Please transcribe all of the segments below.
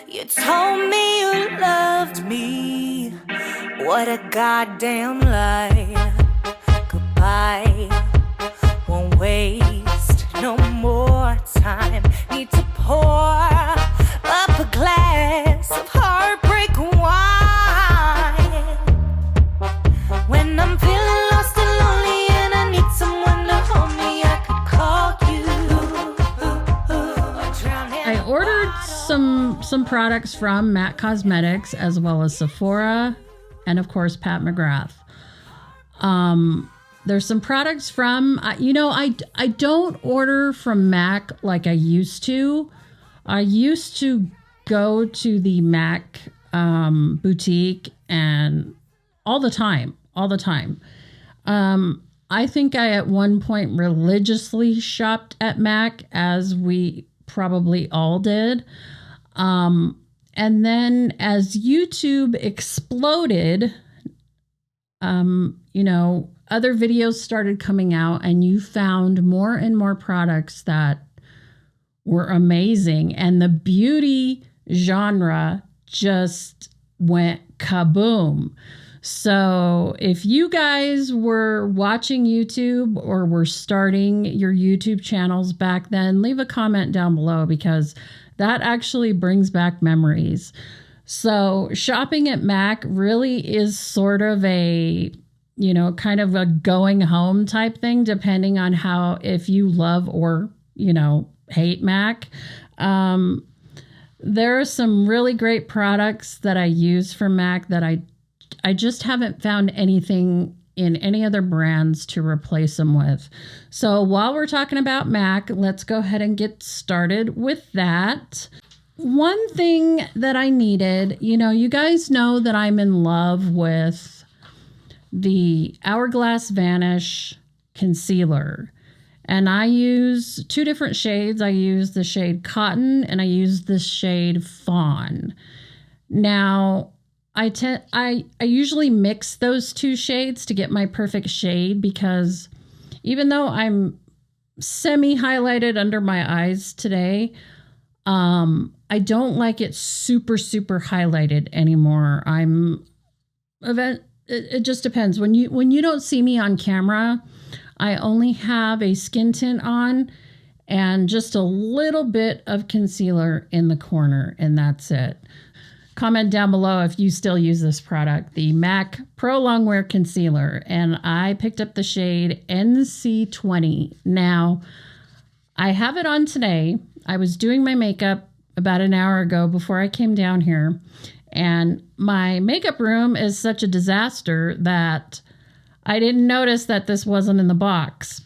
You told me you loved me. What a goddamn lie. Goodbye. Won't waste no more time. Need to pour up a glass of heartbreak wine. When I'm feeling lost and lonely and I need someone to hold me, I could call you. I ordered some products from MAC Cosmetics as well as Sephora and of course Pat McGrath. There's some products from, I don't order from MAC like I used to. I used to go to the MAC boutique and all the time. I think I at one point religiously shopped at MAC, as we probably all did. And then as YouTube exploded, other videos started coming out and you found more and more products that were amazing. And the beauty genre just went kaboom. So if you guys were watching YouTube or were starting your YouTube channels back then, leave a comment down below because that actually brings back memories. So shopping at MAC really is sort of a, kind of a going home type thing, depending on if you love or, hate MAC. There are some really great products that I use from MAC that I just haven't found anything in any other brands to replace them with. So while we're talking about MAC, let's go ahead and get started with that. One thing that I needed, you guys know that I'm in love with the Hourglass Vanish concealer. And I use two different shades. I use the shade Cotton and I use the shade Fawn. Now, I usually mix those two shades to get my perfect shade because even though I'm semi-highlighted under my eyes today, I don't like it super, super highlighted anymore. It just depends. When you don't see me on camera, I only have a skin tint on and just a little bit of concealer in the corner, and that's it. Comment down below if you still use this product, the MAC Pro Longwear Concealer, and I picked up the shade NC20. Now, I have it on today. I was doing my makeup about an hour ago before I came down here, and my makeup room is such a disaster that I didn't notice that this wasn't in the box.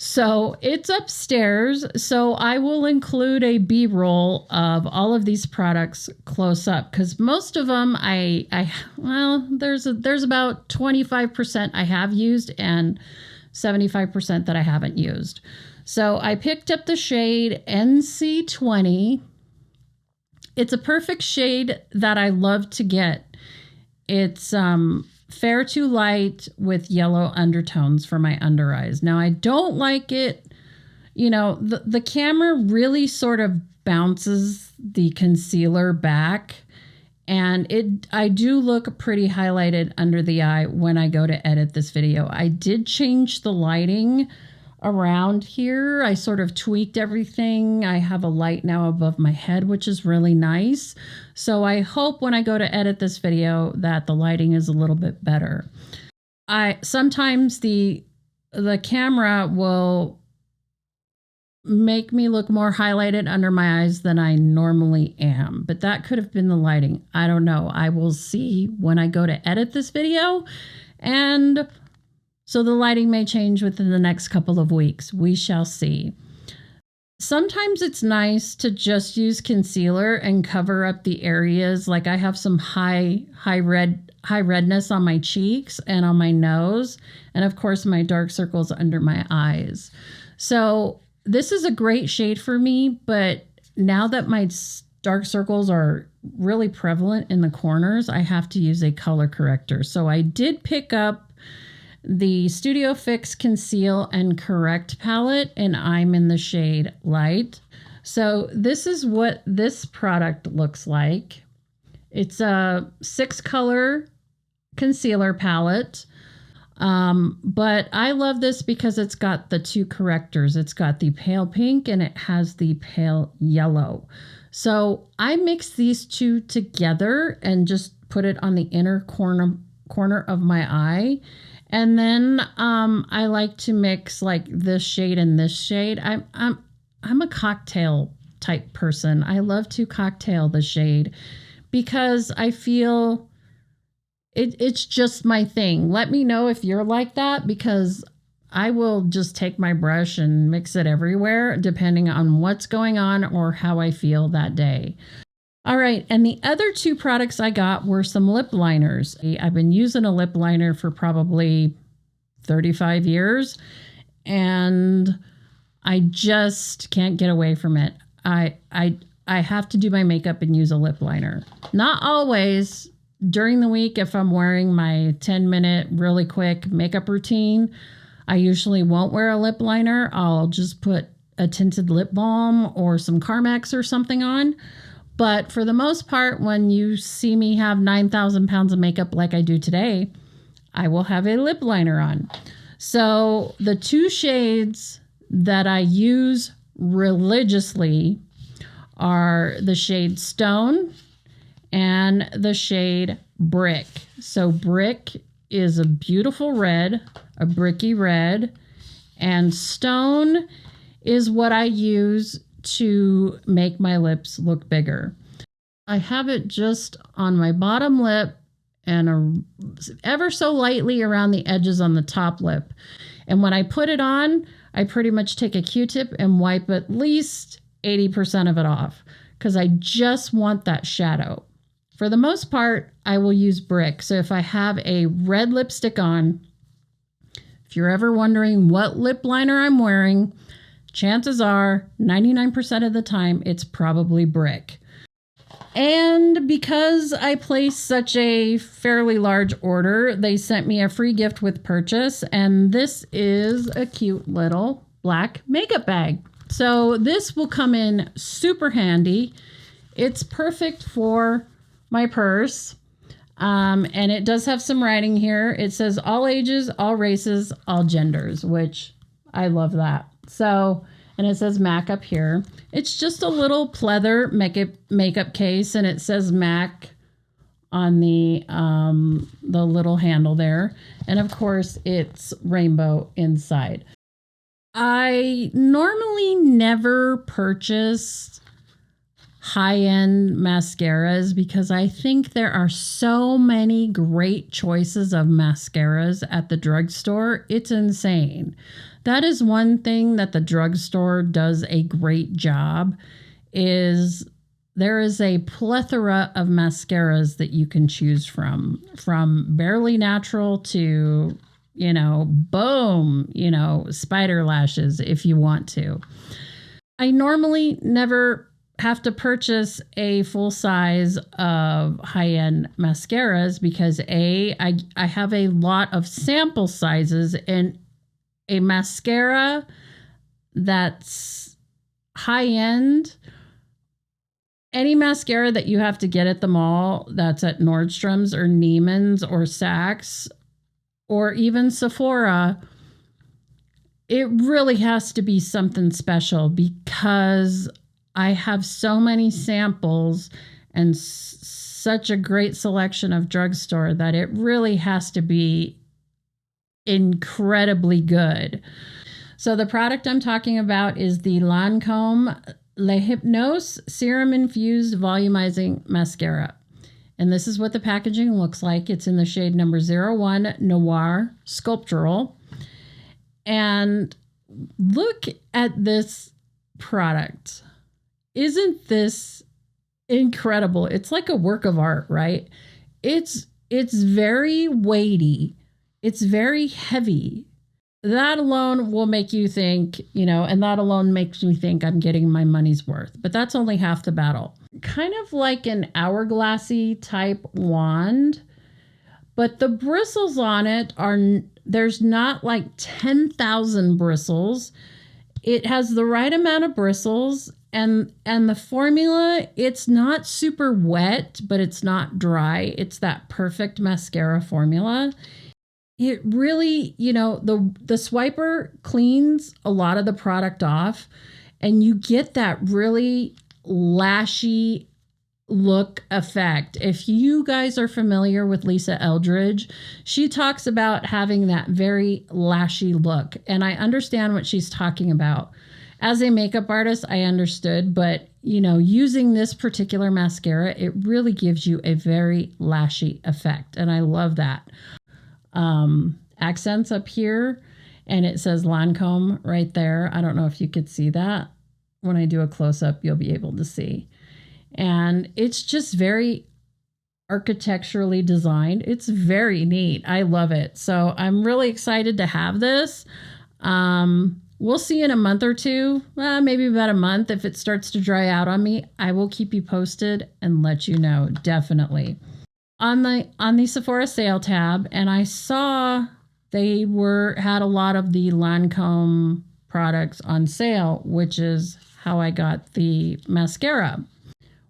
So it's upstairs. So I will include a B-roll of all of these products close up because most of them there's about 25% I have used and 75% that I haven't used. So I picked up the shade NC20. It's a perfect shade that I love to get. It's fair to light with yellow undertones for my under eyes. Now, I don't like it. The camera really sort of bounces the concealer back. And I do look pretty highlighted under the eye when I go to edit this video. I did change the lighting around here. I sort of tweaked everything. I have a light now above my head, which is really nice. So I hope when I go to edit this video that the lighting is a little bit better. Sometimes the camera will make me look more highlighted under my eyes than I normally am, but that could have been the lighting. I don't know. I will see when I go to edit this video, and so the lighting may change within the next couple of weeks. We shall see. Sometimes it's nice to just use concealer and cover up the areas. Like I have some high redness on my cheeks and on my nose. And of course my dark circles under my eyes. So this is a great shade for me, but now that my dark circles are really prevalent in the corners, I have to use a color corrector. So I did pick up the Studio Fix Conceal and Correct palette, and I'm in the shade Light. So this is what this product looks like. It's a 6-color concealer palette. But I love this because it's got the 2 correctors. It's got the pale pink and it has the pale yellow. So I mix these 2 together and just put it on the inner corner of my eye. And then I like to mix like this shade and this shade. I'm a cocktail type person. I love to cocktail the shade because I feel it's just my thing. Let me know if you're like that, because I will just take my brush and mix it everywhere depending on what's going on or how I feel that day. All right, and the other 2 products I got were some lip liners. I've been using a lip liner for probably 35 years, and I just can't get away from it. I have to do my makeup and use a lip liner. Not always. During the week, if I'm wearing my 10-minute really quick makeup routine, I usually won't wear a lip liner. I'll just put a tinted lip balm or some Carmex or something on. But for the most part, when you see me have 9,000 pounds of makeup like I do today, I will have a lip liner on. So the 2 shades that I use religiously are the shade Stone and the shade Brick. So Brick is a beautiful red, a bricky red, and Stone is what I use to make my lips look bigger. I have it just on my bottom lip and ever so lightly around the edges on the top lip. And when I put it on, I pretty much take a Q-tip and wipe at least 80% of it off because I just want that shadow. For the most part, I will use Brick. So if I have a red lipstick on, if you're ever wondering what lip liner I'm wearing, chances are 99% of the time it's probably Brick. And because I placed such a fairly large order, they sent me a free gift with purchase. And this is a cute little black makeup bag. So this will come in super handy. It's perfect for my purse. And it does have some writing here. It says all ages, all races, all genders, which I love that. So, and it says MAC up here. It's just a little pleather makeup case, and it says MAC on the little handle there. And of course, it's rainbow inside. I normally never purchase high-end mascaras because I think there are so many great choices of mascaras at the drugstore. It's insane. That is one thing that the drugstore does a great job, is there is a plethora of mascaras that you can choose from Barely Natural to, boom, spider lashes if you want to. I normally never have to purchase a full size of high-end mascaras because I have a lot of sample sizes, and a mascara that's high-end, any mascara that you have to get at the mall that's at Nordstrom's or Neiman's or Saks or even Sephora, it really has to be something special because I have so many samples and such a great selection of drugstore that it really has to be incredibly good. So the product I'm talking about is the Lancome Le Hypnose Serum Infused Volumizing Mascara. And this is what the packaging looks like. It's in the shade number 01 Noir Sculptural. And look at this product. Isn't this incredible? It's like a work of art, right? It's very weighty. It's very heavy. That alone will make you think, and that alone makes me think I'm getting my money's worth. But that's only half the battle. Kind of like an hourglassy type wand, but the bristles on it there's not like 10,000 bristles. It has the right amount of bristles, And the formula, it's not super wet, but it's not dry. It's that perfect mascara formula. It really, the swiper cleans a lot of the product off, and you get that really lashy look effect. If you guys are familiar with Lisa Eldridge, she talks about having that very lashy look, and I understand what she's talking about. As a makeup artist, I understood, but using this particular mascara, it really gives you a very lashy effect, and I love that. Accents up here, and it says Lancome right there. I don't know if you could see that. When I do a close-up, you'll be able to see. And it's just very architecturally designed. It's very neat. I love it. So I'm really excited to have this. We'll see in a month or two, maybe about a month. If it starts to dry out on me, I will keep you posted and let you know, definitely. On the Sephora sale tab, and I saw they had a lot of the Lancome products on sale, which is how I got the mascara,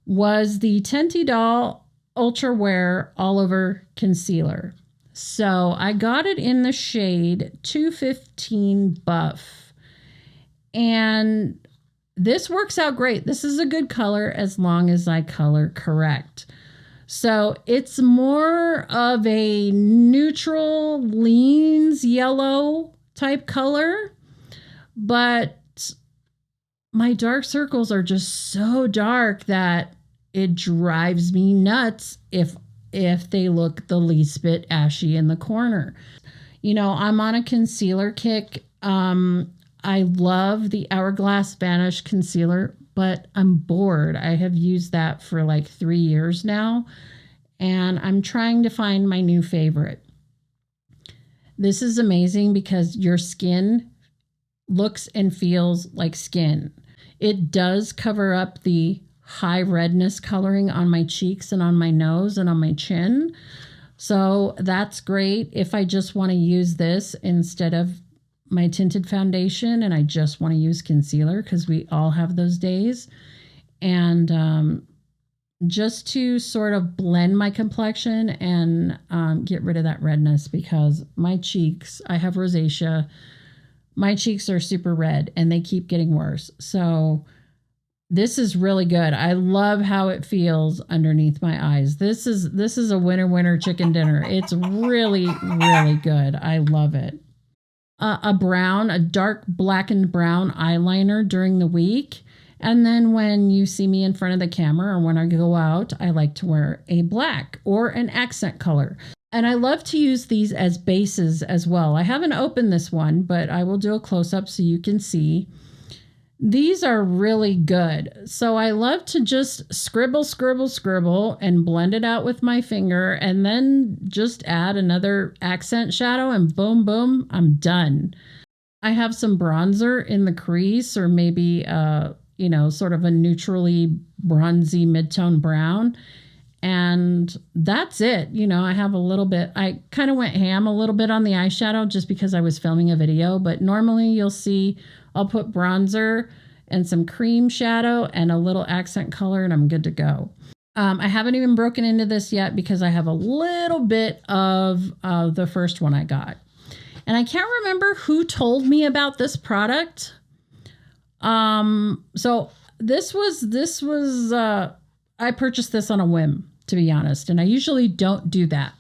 was the Tenti Doll Ultra Wear All Over Concealer. So I got it in the shade 215 Buff. And this works out great. This is a good color as long as I color correct. So it's more of a neutral, leans yellow type color, but my dark circles are just so dark that it drives me nuts if they look the least bit ashy in the corner. I'm on a concealer kick. I love the Hourglass Vanish concealer, but I'm bored. I have used that for like 3 years now, and I'm trying to find my new favorite. This is amazing because your skin looks and feels like skin. It does cover up the high redness coloring on my cheeks and on my nose and on my chin. So that's great if I just want to use this instead of my tinted foundation and I just want to use concealer, because we all have those days. And just to sort of blend my complexion and get rid of that redness, because my cheeks, I have rosacea. My cheeks are super red and they keep getting worse. So this is really good. I love how it feels underneath my eyes. This is a winner chicken dinner. It's really, really good. I love it. A dark blackened brown eyeliner during the week. And then when you see me in front of the camera or when I go out, I like to wear a black or an accent color. And I love to use these as bases as well. I haven't opened this one, but I will do a close-up so you can see. These are really good. So I love to just scribble and blend it out with my finger and then just add another accent shadow and boom, boom, I'm done. I have some bronzer in the crease, or maybe, sort of a neutrally bronzy mid-tone brown. And that's it. I have a little bit, I kind of went ham a little bit on the eyeshadow just because I was filming a video, but normally you'll see I'll put bronzer and some cream shadow and a little accent color and I'm good to go. I haven't even broken into this yet because I have a little bit of the first one I got. And I can't remember who told me about this product. So this was I purchased this on a whim, to be honest, and I usually don't do that.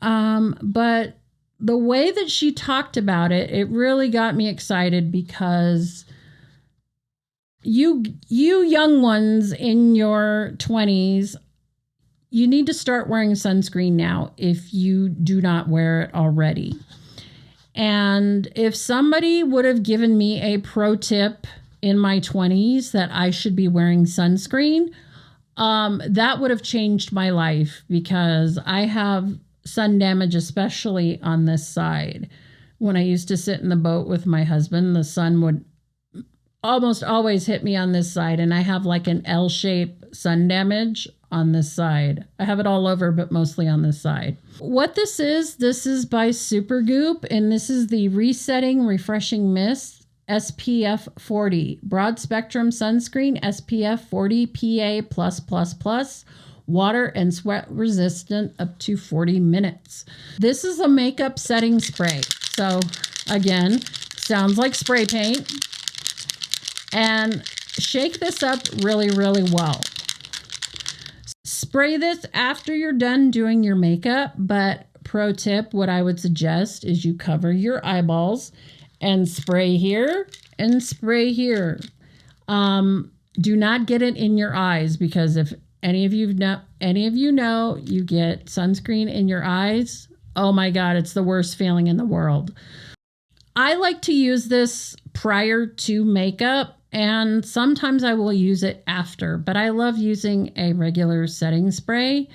But the way that she talked about it, it really got me excited, because you young ones in your 20s, you need to start wearing sunscreen now if you do not wear it already. And if somebody would have given me a pro tip in my 20s that I should be wearing sunscreen, that would have changed my life, because I have sun damage, especially on this side. When I used to sit in the boat with my husband, the sun would almost always hit me on this side, and I have like an L-shaped sun damage on this side. I have it all over, but mostly on this side. What this is by Supergoop, and this is the Resetting Refreshing Mist, SPF 40. Broad spectrum sunscreen, SPF 40 PA+++. Water and sweat resistant up to 40 minutes. This is a makeup setting spray. So again, sounds like spray paint. And shake this up really, really well. Spray this after you're done doing your makeup, but pro tip, what I would suggest is you cover your eyeballs and spray here and spray here. Do not get it in your eyes, because if any of you know you get sunscreen in your eyes, oh my God, it's the worst feeling in the world. I like to use this prior to makeup, and sometimes I will use it after, but I love using a regular setting spray.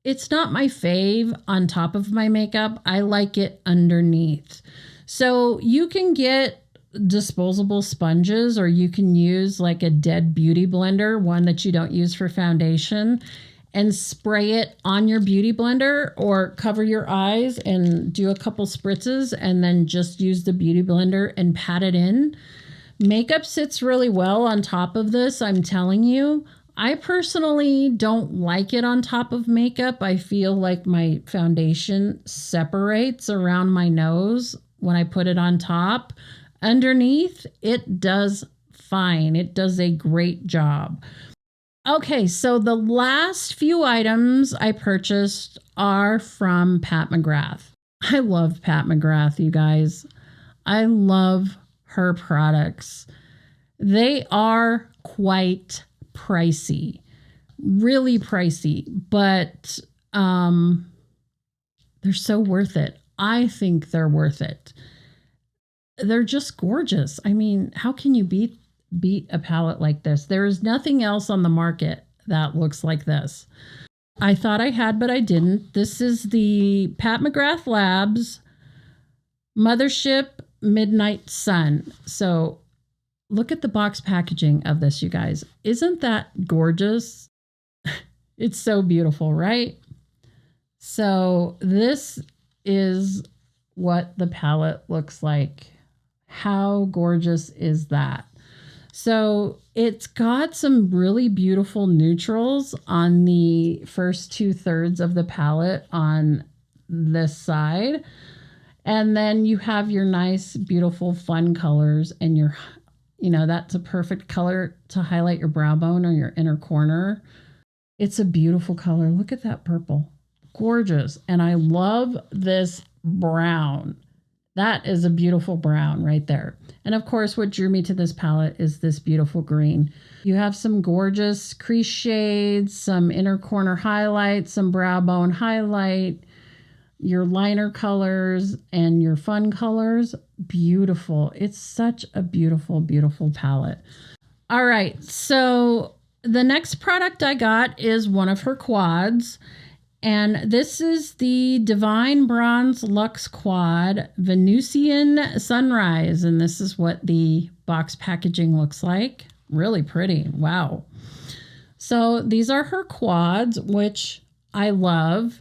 It's not my fave on top of my makeup. I like it underneath. So you can get disposable sponges, or you can use like a dead beauty blender, one that you don't use for foundation, and spray it on your beauty blender, or cover your eyes and do a couple spritzes and then just use the beauty blender and pat it in. Makeup sits really well on top of this, I'm telling you. I personally don't like it on top of makeup. I feel like my foundation separates around my nose when I put it on top. Underneath, it does fine. It does a great job. Okay, so the last few items I purchased are from Pat McGrath. I love Pat McGrath, you guys. I love her products. They are quite pricey, really pricey, but they're so worth it. I think they're worth it. They're just gorgeous. I mean, how can you beat a palette like this? There is nothing else on the market that looks like this. I thought I had, but I didn't. This is the Pat McGrath Labs Mothership Midnight Sun. So look at the box packaging of this, you guys. Isn't that gorgeous? It's so beautiful, right? So this is what the palette looks like. How gorgeous is that? So it's got some really beautiful neutrals on the first 2/3 of the palette on this side. And then you have your nice, beautiful, fun colors, and that's a perfect color to highlight your brow bone or your inner corner. It's a beautiful color. Look at that purple. Gorgeous. And I love this brown. That is a beautiful brown right there. And of course, what drew me to this palette is this beautiful green. You have some gorgeous crease shades, some inner corner highlights, some brow bone highlight, your liner colors, and your fun colors. Beautiful. It's such a beautiful, beautiful palette. All right. So the next product I got is one of her quads. And this is the Divine Bronze Luxe Quad Venusian Sunrise. And this is what the box packaging looks like. Really pretty. Wow. So these are her quads, which I love.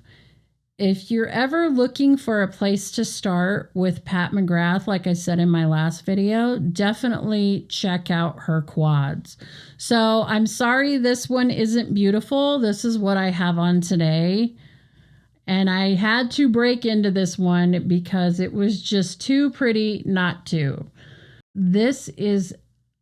If you're ever looking for a place to start with Pat McGrath, like I said in my last video, definitely check out her quads. So I'm sorry this one isn't beautiful. This is what I have on today. And I had to break into this one because it was just too pretty not to. This is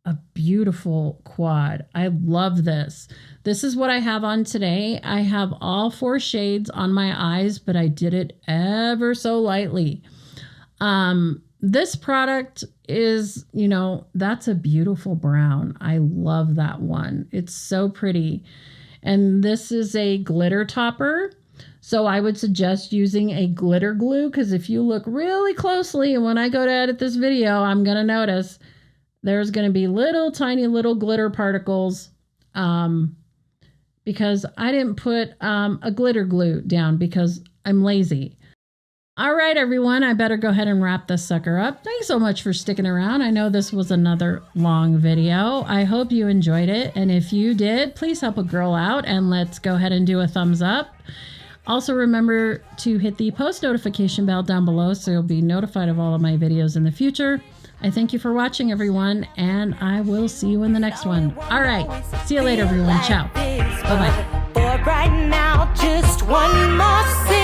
a beautiful quad. I love this. This is what I have on today. I have all 4 shades on my eyes, but I did it ever so lightly. This product is, that's a beautiful brown. I love that one. It's so pretty. And this is a glitter topper. So I would suggest using a glitter glue, because if you look really closely, and when I go to edit this video, I'm going to notice there's going to be tiny little glitter particles, because I didn't put a glitter glue down because I'm lazy. All right, everyone, I better go ahead and wrap this sucker up. Thanks so much for sticking around. I know this was another long video. I hope you enjoyed it. And if you did, please help a girl out and let's go ahead and do a thumbs up. Also, remember to hit the post notification bell down below so you'll be notified of all of my videos in the future. I thank you for watching, everyone, and I will see you in the next one. All right. See you later, everyone. Ciao. Bye-bye. For right now, just one more sip.